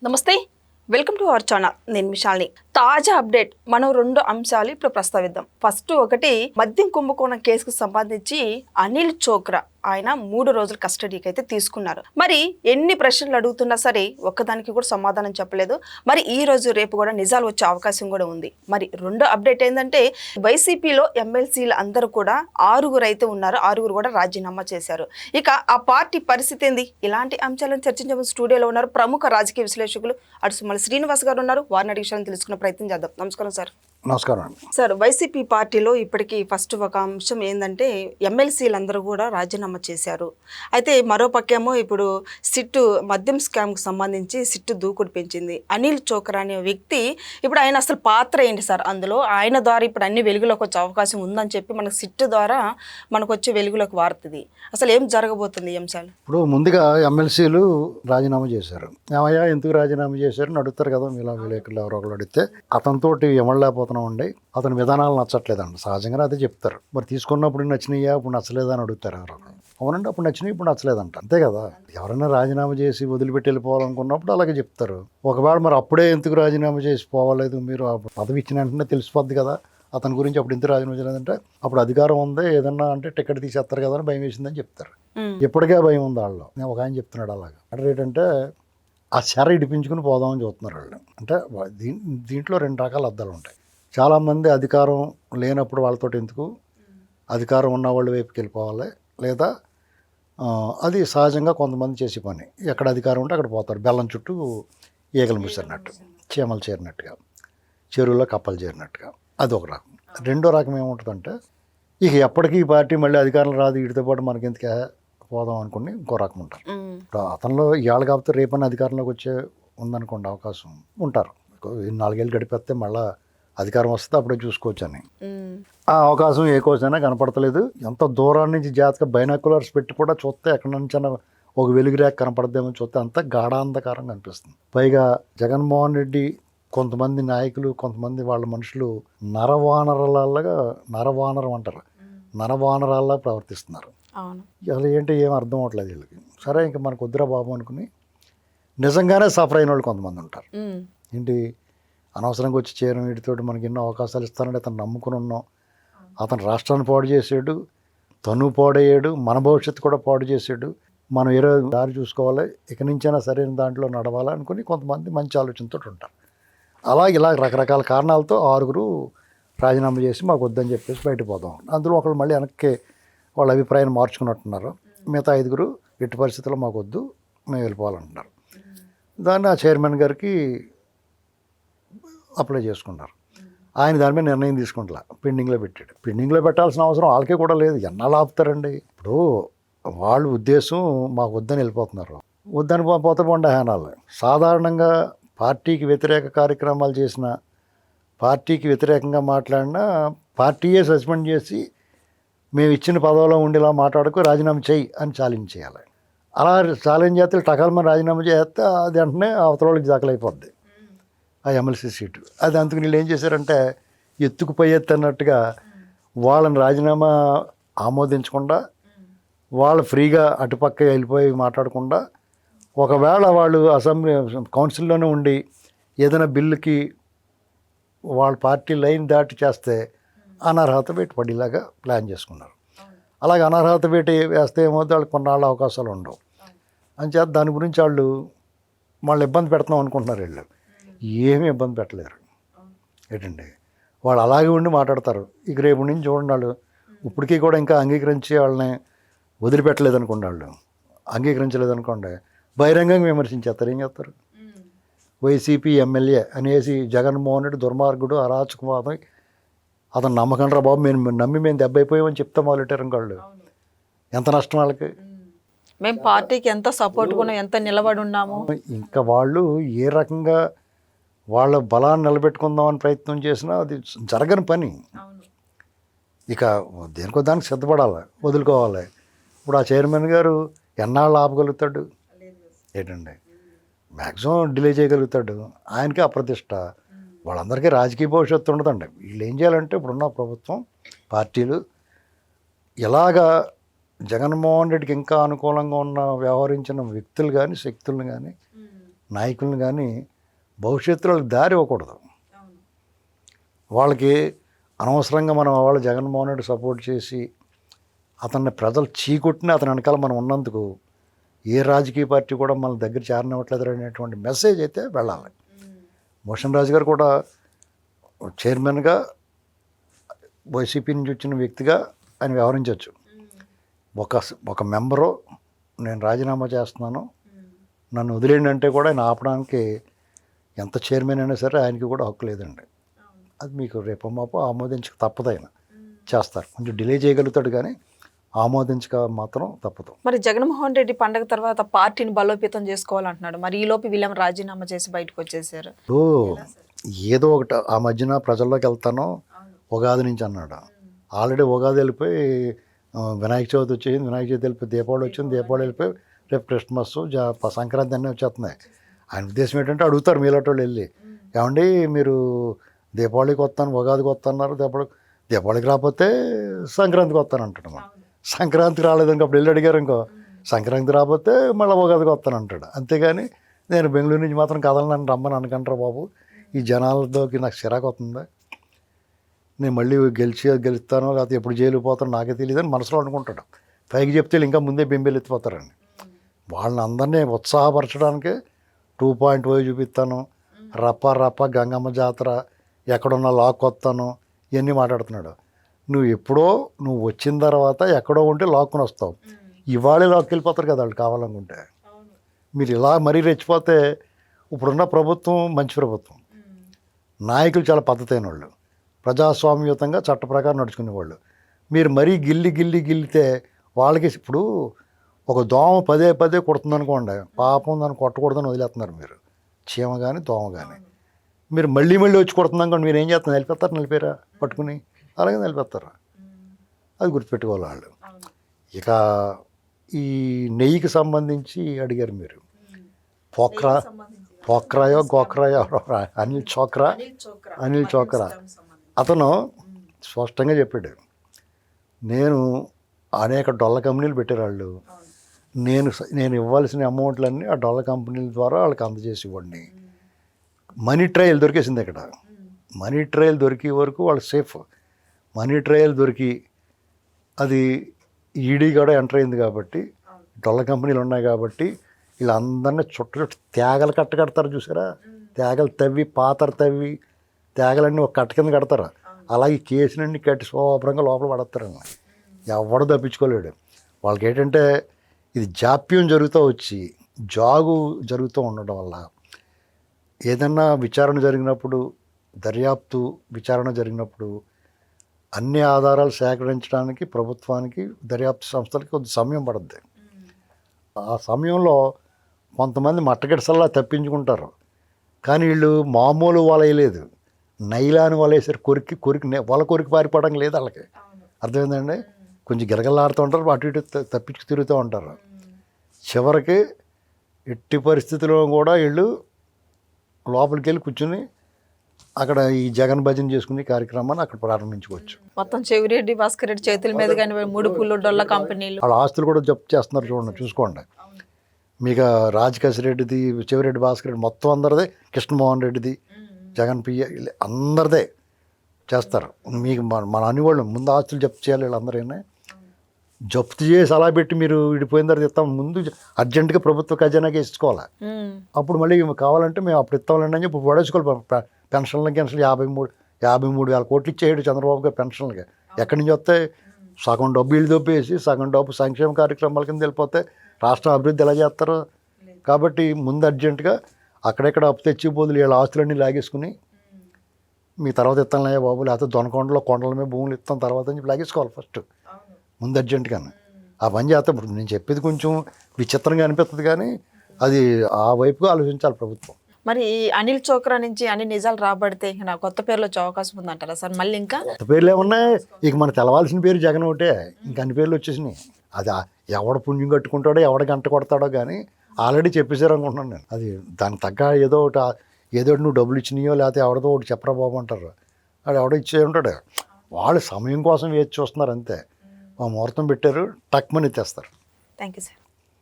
నమస్తే, welcome to our channel. నేను మిషాల్ని. తాజా అప్డేట్ మనం 2 అంశాలు ఇప్పుడు ప్రస్తావిద్దాం. ఫస్ట్ ఒకటి, మద్యం కుంభకోణం కేసుకు సంబంధించి అనిల్ చోక్రా ఆయన 3 రోజుల కస్టడీకి అయితే తీసుకున్నారు. మరి ఎన్ని ప్రశ్నలు అడుగుతున్నా సరే ఒక్కదానికి కూడా సమాధానం చెప్పలేదు. మరి ఈ రోజు రేపు కూడా నిజాలు వచ్చే అవకాశం కూడా ఉంది. మరి రెండో అప్డేట్ ఏంటంటే, వైసీపీలో ఎమ్మెల్సీలు అందరూ కూడా 6 అయితే ఉన్నారు. 6 కూడా రాజీనామా చేశారు. ఇక ఆ పార్టీ పరిస్థితి ఏంది? ఇలాంటి అంశాలను చర్చించే స్టూడియోలో ఉన్నారు ప్రముఖ రాజకీయ విశ్లేషకులు అడుసుమల్లి శ్రీనివాస్ గారు ఉన్నారు. వారిని అడిగి విషయాన్ని తెలుసుకునే ప్రయత్నం చేద్దాం. నమస్కారం సార్. నమస్కారం అండి. సార్, వైసీపీ పార్టీలో ఇప్పటికీ ఫస్ట్ ఒక అంశం ఏంటంటే ఎమ్మెల్సీలు అందరూ కూడా రాజీనామా చేశారు. అయితే మరో పక్కేమో ఇప్పుడు సిట్టు మద్యం స్కామ్కి సంబంధించి సిట్టు దూకుడు పెంచింది. అనిల్ చోక్రా అనే వ్యక్తి ఇప్పుడు ఆయన అసలు పాత్ర ఏంటి సార్? అందులో ఆయన ద్వారా ఇప్పుడు అన్ని వెలుగులోకి వచ్చే అవకాశం ఉందని చెప్పి మనకు సిట్టు ద్వారా మనకు వచ్చే వెలుగులోకి వారుతుంది. అసలు ఏం జరగబోతుంది ఈ అంశాలు? ఇప్పుడు ముందుగా ఎమ్మెల్సీలు రాజీనామా చేశారు. ఏమయ్యా ఎందుకు రాజీనామా చేశారని అడుగుతారు కదా, మీలా విలేకరులు ఎవరో ఒకరు అడిగితే అతనితోటి ఇవ్వలేకపోతున్నామండి, అతని విధానాలు నచ్చట్లేదండి. సహజంగానే అదే చెప్తారు. మరి తీసుకున్నప్పుడు నచ్చినాయా, ఇప్పుడు నచ్చలేదా అని అడుగుతారు ఎవరో. అవునండి, అప్పుడు నచ్చినాయి, ఇప్పుడు నచ్చలేదంట. అంతే కదా. ఎవరైనా రాజీనామా చేసి వదిలిపెట్టి వెళ్ళిపోవాలనుకున్నప్పుడు అలాగే చెప్తారు. ఒకవేళ మరి అప్పుడే ఎందుకు రాజీనామా చేసి పోవాలేదు, మీరు పదవి ఇచ్చిన వెంటనే తెలిసిపోద్ది కదా అతని గురించి. అప్పుడు ఎందుకు రాజీనామా చేయలేదంటే అప్పుడు అధికారం ఉంది, ఏదన్నా అంటే టికెట్ తీసేస్తారు కదా అని భయం వేసిందని చెప్తారు. ఇప్పటికే భయం ఉంది వాళ్ళు. నేను ఒక ఆయన చెప్తున్నాడు అలాగా. అంటే ఏంటంటే ఆ శర ఇడిపించుకుని పోదామని చూస్తున్నారు వాళ్ళు. అంటే దీంట్లో 2 రకాల అర్థాలు ఉంటాయి. చాలామంది అధికారం లేనప్పుడు వాళ్ళతో ఎందుకు, అధికారం ఉన్న వాళ్ళ వైపుకి వెళ్ళిపోవాలి, లేదా అది సహజంగా కొంతమంది చేసే పని. ఎక్కడ అధికారం ఉంటే అక్కడ పోతారు. బెల్లం చుట్టూ ఈగలు ముసిరినట్టు, చీమలు చేరినట్టుగా, చెరువులో కప్పలు చేరినట్టుగా. అది ఒక రకం. రెండో రకం ఏముంటుందంటే, ఇక ఎప్పటికీ ఈ పార్టీ మళ్ళీ అధికారం రాదు, వీటితో పాటు మనకి ఎందుకు పోదాం అనుకుని ఇంకో రకం ఉంటారు. ఇప్పుడు అతనిలో ఇవాళ కాకపోతే రేపన్నా అధికారంలోకి వచ్చే ఉందనుకోండి అవకాశం ఉంటారు. 4 ఏళ్ళు గడిపేస్తే మళ్ళీ అధికారం వస్తే అప్పుడే చూసుకోవచ్చు అని. ఆ అవకాశం ఏ కోసమైనా కనపడతలేదు. ఎంత దూరం నుంచి జాతక బైనాకులర్స్ పెట్టి కూడా చూస్తే ఎక్కడి నుంచైనా ఒక వెలుగు రేఖ కనపడద్దేమని చూస్తే అంత గాఢాంధకారం కనిపిస్తుంది. పైగా జగన్మోహన్ రెడ్డి కొంతమంది నాయకులు, కొంతమంది వాళ్ళ మనుషులు నరవానరం అంటారు, నరవానరాల్లా ప్రవర్తిస్తున్నారు. అసలు ఏంటి ఏం అర్థం అవట్లేదు వీళ్ళకి. సరే ఇంకా మనకు వద్దురా బాబు అనుకుని నిజంగానే సఫర్ అయిన వాళ్ళు కొంతమంది ఉంటారు. ఏంటి అనవసరంగా వచ్చి చేరం, వీటితోటి మనకి ఎన్నో అవకాశాలు ఇస్తానంటే అతను నమ్ముకుని ఉన్నాం. అతను రాష్ట్రాన్ని పాడు చేసాడు, తను పాడయ్యాడు, మన భవిష్యత్తు కూడా పాడు చేసాడు. మనం ఏదో దారి చూసుకోవాలి, ఇక నుంచైనా సరైన దాంట్లో నడవాలి అనుకుని కొంతమంది మంచి ఆలోచనతో ఉంటారు. అలా ఇలా రకరకాల కారణాలతో 6 రాజీనామా చేసి మాకు వద్దని చెప్పేసి బయటకు పోదాం. అందులో ఒకళ్ళు మళ్ళీ వెనక్కి వాళ్ళ అభిప్రాయాన్ని మార్చుకున్నట్టున్నారు. మిగతా 5 ఎట్టి పరిస్థితుల్లో మాకు వద్దు, మేము వెళ్ళిపోవాలంటున్నారు. దాన్ని ఆ చైర్మన్ గారికి అప్లై చేసుకున్నారు. ఆయన దాని మీద నిర్ణయం తీసుకుంటా పెండింగ్లో పెట్టాడు. పెండింగ్లో పెట్టాల్సిన అవసరం వాళ్ళకే కూడా లేదు. ఎన్నాళ్ళు ఆపుతారండి? ఇప్పుడు వాళ్ళ ఉద్దేశం మాకు వద్దని వెళ్ళిపోతున్నారు. వద్దని పోతే పోండి హేనాలు. సాధారణంగా పార్టీకి వ్యతిరేక కార్యక్రమాలు చేసిన, పార్టీకి వ్యతిరేకంగా మాట్లాడినా పార్టీయే సస్పెండ్ చేసి మేము ఇచ్చిన పదవిలో ఉండేలా మాట్లాడుకు రాజీనామా చేయి అని ఛాలెంజ్ చేయాలి. అలా ఛాలెంజ్ చేస్తే టకాలమని రాజీనామా చేస్తే అది వెంటనే అవతల వాళ్ళకి దాఖలైపోద్ది ఆ ఎమ్మెల్సీ సీటు. అది అందుకు వీళ్ళు ఏం చేశారంటే ఎత్తుకు పై ఎత్తు అన్నట్టుగా వాళ్ళని రాజీనామా ఆమోదించకుండా, వాళ్ళు ఫ్రీగా అటుపక్క వెళ్ళిపోయి మాట్లాడకుండా, ఒకవేళ వాళ్ళు అసెంబ్లీ కౌన్సిల్లోనే ఉండి ఏదైనా బిల్లుకి వాళ్ళ పార్టీ లైన్ దాటి చేస్తే అనర్హత వేటు పడేలాగా ప్లాన్ చేసుకున్నారు. అలాగే అనర్హత వేటు వేస్తే ఏమవుతుంది, వాళ్ళకి కొన్నాళ్ళ అవకాశాలు ఉండవు. అంచేత దాని గురించి వాళ్ళు ఇబ్బంది పెడుతున్నాం అనుకుంటున్నారు. వీళ్ళు ఏమీ ఇబ్బంది పెట్టలేరు. ఏంటండి వాళ్ళు అలాగే ఉండి మాట్లాడతారు. ఇక రేపు నుంచి చూడండి, వాళ్ళు ఇప్పటికీ కూడా ఇంకా అంగీకరించి వాళ్ళని వదిలిపెట్టలేదు అనుకోండి, వాళ్ళు అంగీకరించలేదు అనుకోండి, బహిరంగంగా విమర్శించేస్తారు. ఏం చేస్తారు? వైసీపీ ఎమ్మెల్యే అనేసి జగన్మోహన్ రెడ్డి దుర్మార్గుడు, అరాచకవాదం, అతను నమ్మకండి రా బాబు, మేము దెబ్బ అయిపోయామని చెప్తాం మొదలెట్టారు వాళ్ళు. ఎంత నష్టం వాళ్ళకి. మేము పార్టీకి ఎంత సపోర్ట్ కూడా, ఎంత నిలబడి ఉన్నాము. ఇంకా వాళ్ళు ఏ రకంగా వాళ్ళ బలాన్ని నిలబెట్టుకుందామని ప్రయత్నం చేసినా అది జరగని పని. ఇక దేనికో దానికి సిద్ధపడాలి, వదులుకోవాలి. ఇప్పుడు ఆ చైర్మన్ గారు ఎన్నాళ్ళు ఆపగలుగుతాడు? ఏంటండి మ్యాక్సిమం డిలే చేయగలుగుతాడు. ఆయనకి అప్రతిష్ట. వాళ్ళందరికీ రాజకీయ భవిష్యత్తు ఉండదండి. వీళ్ళు ఏం చేయాలంటే ఇప్పుడున్న ప్రభుత్వం, పార్టీలు ఇలాగా జగన్మోహన్ రెడ్డికి ఇంకా అనుకూలంగా ఉన్న వ్యవహరించిన వ్యక్తులు కానీ, శక్తులను కానీ నాయకులను కానీ భవిష్యత్తులో వాళ్ళకి దారి ఇవ్వకూడదు. వాళ్ళకి అనవసరంగా మనం వాళ్ళు జగన్మోహన్ రెడ్డి సపోర్ట్ చేసి అతన్ని ప్రజలు చీకొట్టిన అతని వెనకాల మనం ఉన్నందుకు ఏ రాజకీయ పార్టీ కూడా మన దగ్గర చేరనివ్వట్లేదు అనేటువంటి మెసేజ్ అయితే వెళ్ళాలి. భూషణ్ రాజు గారు కూడా చైర్మన్గా వైసీపీ నుంచి వచ్చిన వ్యక్తిగా ఆయన వ్యవహరించవచ్చు. ఒక మెంబరు నేను రాజీనామా చేస్తున్నాను నన్ను వదిలేయండి అంటే కూడా ఆయన ఆపడానికి ఎంత చైర్మన్ అయినా సరే ఆయనకి కూడా హక్కు లేదండి. అది మీకు రేపు మాపు ఆమోదించక తప్పదు. ఆయన చేస్తారు, కొంచెం డిలే చేయగలుగుతాడు కానీ ఆమోదించక మాత్రం తప్పదు. మరి జగన్మోహన్ రెడ్డి పండగ తర్వాత పార్టీని బలోపేతం చేసుకోవాలంటున్నాడు. మరి ఈలోపు వీళ్ళేమో రాజీనామా చేసి బయటకు వచ్చేసారు. ఏదో ఒకటి ఆ మధ్యన ప్రజల్లోకి వెళ్తాను ఉగాది నుంచి అన్నాడు. ఆల్రెడీ ఉగాది వెళ్ళిపోయి వినాయక చవితి వచ్చేసింది, వినాయక చవితి వెళ్ళిపోయి దీపావళి వచ్చింది, దీపావళి వెళ్ళిపోయి రేపు క్రిస్మస్ సంక్రాంతి అన్నీ వచ్చేస్తున్నాయి. ఆయన ఉద్దేశం ఏంటంటే అడుగుతారు మీలాంటి వాళ్ళు వెళ్ళి, ఏమండి మీరు దీపావళికి వస్తాను ఉగాదికి వస్తున్నారు, దీపావళికి రాకపోతే సంక్రాంతికి వస్తాను అంటాడు. సంక్రాంతికి రాలేదనుకో అప్పుడు వెళ్ళి అడిగారు ఇంకో సంక్రాంతి రాకపోతే మళ్ళీ ఉగాదికి వస్తాను అంటాడు. అంతేగాని నేను బెంగళూరు నుంచి మాత్రం కదలను రమ్మని అనుకుంటారు. బాబు ఈ జనాలతోకి నాకు చిరాకు వస్తుంది, నేను మళ్ళీ గెలుస్తానో లేకపోతే ఎప్పుడు జైలు పోతానో నాకే తెలియదు అని మనసులో అనుకుంటాడు. పైకి చెప్తే ఇంకా ముందే బెంబేలు ఎత్తిపోతారండి. వాళ్ళని అందరినీ ఉత్సాహపరచడానికి 2.5 చూపిస్తాను, రప్ప గంగమ్మ జాతర ఎక్కడున్నా లాక్ వస్తాను ఇవన్నీ మాట్లాడుతున్నాడు. నువ్వు ఎప్పుడో నువ్వు వచ్చిన తర్వాత ఎక్కడో ఉంటే లాక్కుని వస్తావు, ఇవాళే లాక్కి వెళ్ళిపోతారు కదా వాళ్ళు కావాలనుకుంటే. మీరు ఇలా మరీ రెచ్చిపోతే ఇప్పుడున్న ప్రభుత్వం మంచి ప్రభుత్వం, నాయకులు చాలా పద్ధతైన వాళ్ళు, ప్రజాస్వామ్యయుతంగా చట్ట ప్రకారం నడుచుకునేవాళ్ళు. మీరు మరీ గిల్లితే వాళ్ళకి ఇప్పుడు ఒక దోమ పదే కొడుతుందనుకోండి, పాపం దాన్ని కొట్టకూడదని వదిలేస్తున్నారు మీరు, చీమ కానీ దోమ కానీ. మీరు మళ్ళీ వచ్చి కొడుతుందనుకోండి, మీరు ఏం చేస్తున్నారు, నిలిపేస్తారు, నిలిపేరా పట్టుకుని అలాగే నిలిపేస్తారు. అది గుర్తుపెట్టుకోవాలి వాళ్ళు. ఇక ఈ నెయ్యికి సంబంధించి అడిగారు మీరు, పోక్రాయో గోక్రాయో అనిల్ చోక్రా అతను స్పష్టంగా చెప్పాడు, నేను అనేక డొల్ల కంపెనీలు పెట్టారు వాళ్ళు, నేను ఇవ్వాల్సిన అమౌంట్లన్నీ ఆ డొల్ల కంపెనీల ద్వారా వాళ్ళకి అందజేసి ఇవ్వండి. మనీ ట్రయల్ దొరికేసింది ఇక్కడ. మనీ ట్రయల్ దొరికే వరకు వాళ్ళు సేఫ్. మనీ ట్రయల్ దొరికి అది ఈడీ కూడా ఎంటర్ అయింది కాబట్టి, డొల్ల కంపెనీలు ఉన్నాయి కాబట్టి వీళ్ళందరినీ చుట్టూ తేగలు కడతారు చూసారా, తేగలు తవ్వి పాతర తవ్వి తేగలన్నీ ఒక కట్ట కింద కడతారు. అలాగే కేసులన్నీ కట్టి శుభ్రంగా లోపల పడతారు. ఎవడు తప్పించుకోలేడు. వాళ్ళకి ఏంటంటే ఇది జాప్యం జరుగుతూ వచ్చి జాగు జరుగుతూ ఉండడం వల్ల ఏదన్నా విచారణ జరిగినప్పుడు, దర్యాప్తు విచారణ జరిగినప్పుడు అన్ని ఆధారాలు సేకరించడానికి ప్రభుత్వానికి దర్యాప్తు సంస్థలకి కొంత సమయం పడుద్ది. ఆ సమయంలో కొంతమంది మట్టగిడసల్లా తప్పించుకుంటారు. కానీ వీళ్ళు మామూలు వలయలేదు, నైలాని వలేసారు, కొరికి పారిపోవడం లేదు వాళ్ళకి. అర్థమైందండి? కొంచెం గిరగలాడుతూ ఉంటారు, అటు ఇటు తప్పించుకు తిరుగుతూ ఉంటారు. చివరికి ఎట్టి పరిస్థితుల్లో కూడా వీళ్ళు లోపలికి వెళ్ళి కూర్చుని అక్కడ ఈ జగన్ భజన చేసుకునే కార్యక్రమాన్ని అక్కడ ప్రారంభించుకోవచ్చు. మొత్తం చెవిరెడ్డి భాస్కర్ రెడ్డి చేతుల మీద కానీ ముడుపులు డొల్ల కంపెనీలు వాళ్ళ ఆస్తులు కూడా జప్తు చేస్తున్నారు. చూసుకోండి. మీకు రాజకేశ్ రెడ్డిది, చెవిరెడ్డి భాస్కర్ రెడ్డి మొత్తం అందరిదే, కృష్ణమోహన్ రెడ్డిది, జగన్ పియ్య అందరిదే చేస్తారు. మీకు మన అనేవాళ్ళు ముందు ఆస్తులు జప్తు చేయాలి. వీళ్ళందరైనా జప్తు చేసి అలా పెట్టి మీరు విడిపోయిన తర్వాత ఇస్తాం, ముందు అర్జెంటుగా ప్రభుత్వ ఖజానాకి ఇచ్చుకోవాలి. అప్పుడు మళ్ళీ కావాలంటే మేము అప్పుడు ఇస్తామండి అని చెప్పి పడేసుకోవాలి. పెన్షన్లకి 53,000 కోట్లు ఇచ్చేయడు చంద్రబాబు గారు పెన్షన్లకి. ఎక్కడి నుంచి వస్తే సగం డబ్బు ఇల్లు దొబ్బేసి సగం డబ్బు సంక్షేమ కార్యక్రమాల కింద వెళ్ళిపోతే రాష్ట్రం అభివృద్ధి ఎలా చేస్తారు? కాబట్టి ముందు అర్జెంటుగా అక్కడెక్కడ అప్పు తెచ్చి బదులు వీళ్ళ ఆస్తులన్నీ లాగేసుకుని మీ తర్వాత ఇస్తానులే బాబు, లేకపోతే దొనకొండలో కొండల మీద భూములు ఇస్తాం తర్వాత అని చెప్పి లాగేసుకోవాలి ఫస్ట్ ముందు అర్జెంటుగానే. ఆ పని చేస్తే ఇప్పుడు నేను చెప్పేది కొంచెం విచిత్రంగా అనిపిస్తుంది కానీ అది ఆ వైపుగా ఆలోచించాలి ప్రభుత్వం. మరి ఈ అనిల్ చోక్రా నుంచి అన్ని నిజాలు రాబడితే నా కొత్త పేర్లు వచ్చే అవకాశం ఉందంటారా సార్? మళ్ళీ ఇంకా కొత్త పేర్లు ఏమన్నాయి? ఇక మనకు తెలవాల్సిన పేరు జగన్ ఒకటే, ఇంకా అన్ని పేర్లు వచ్చేసినాయి. అది ఎవడ పుణ్యం కట్టుకుంటాడో ఎవడ గంట కొడతాడో కానీ ఆల్రెడీ చెప్పేశారు అనుకుంటున్నాను నేను. అది దానికి తగ్గ ఏదో ఒకటి నువ్వు డబ్బులు ఇచ్చినాయో లేకపోతే ఎవడదో ఒకటి చెప్పరా బాబు అంటారు. అది ఎవడో ఇచ్చే ఉంటాడు. వాళ్ళు సమయం కోసం వేచి చూస్తున్నారు అంతే. ముహూర్తం పెట్టారు, టక్మని తెస్తారు. Thank you sir.